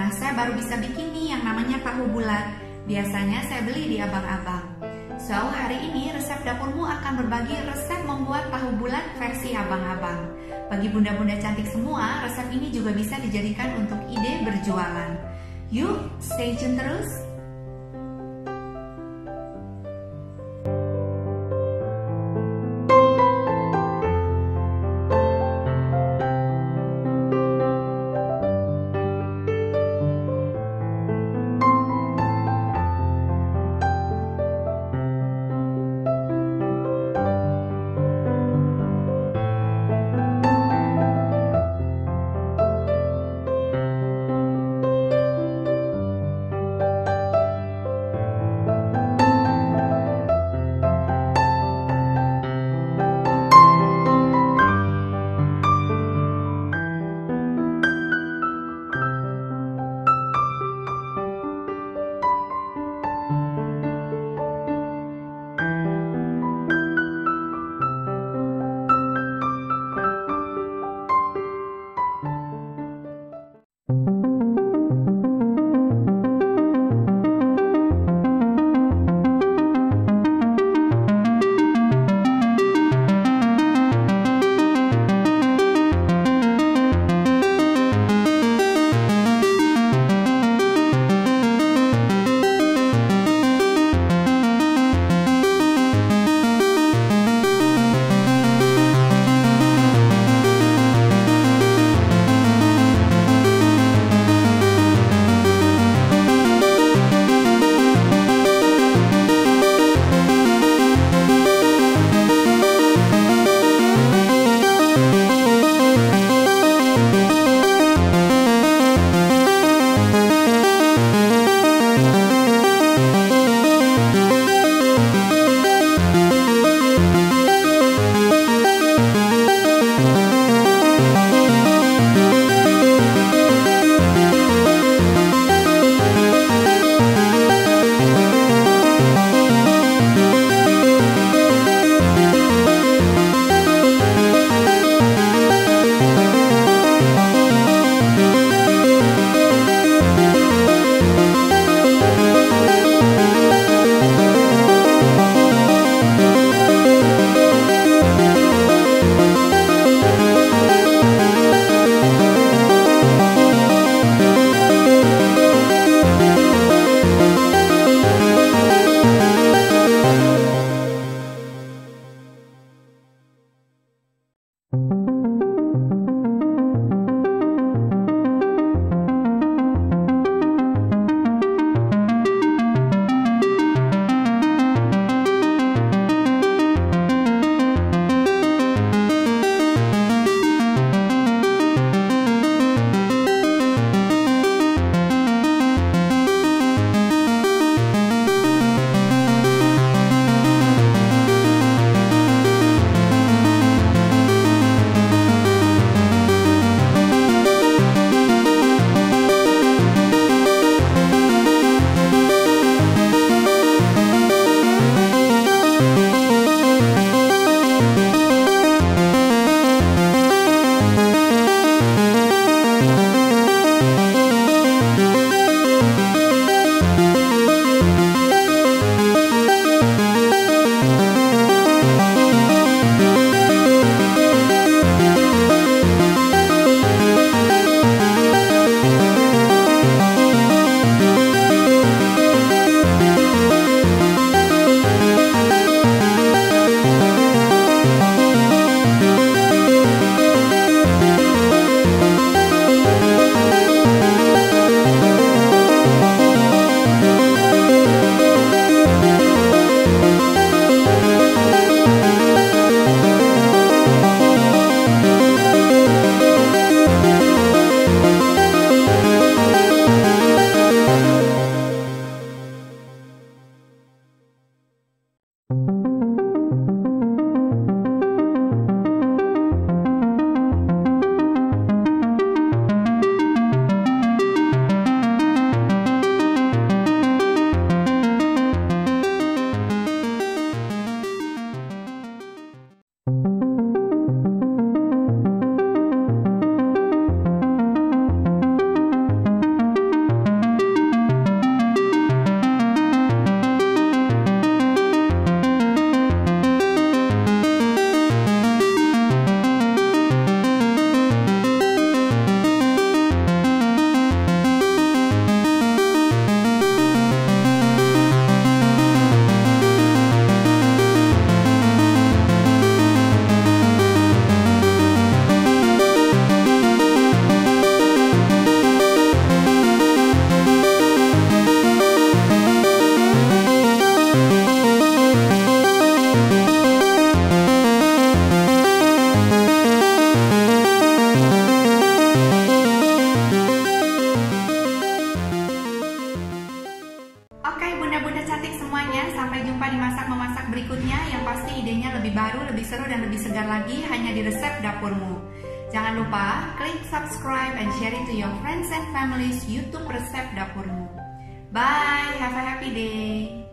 Nah, saya baru bisa bikin nih yang namanya tahu bulat. Biasanya saya beli di abang-abang. So, hari ini resep dapurmu akan berbagi resep membuat tahu bulat versi abang-abang. Bagi bunda-bunda cantik semua, resep ini juga bisa dijadikan untuk ide berjualan. Yuk, stay tune terus! berikutnya yang pasti idenya lebih baru, lebih seru, dan lebih segar lagi hanya di Resep Dapurmu. Jangan lupa klik subscribe and share it to your friends and families YouTube Resep Dapurmu. Bye, have a happy day.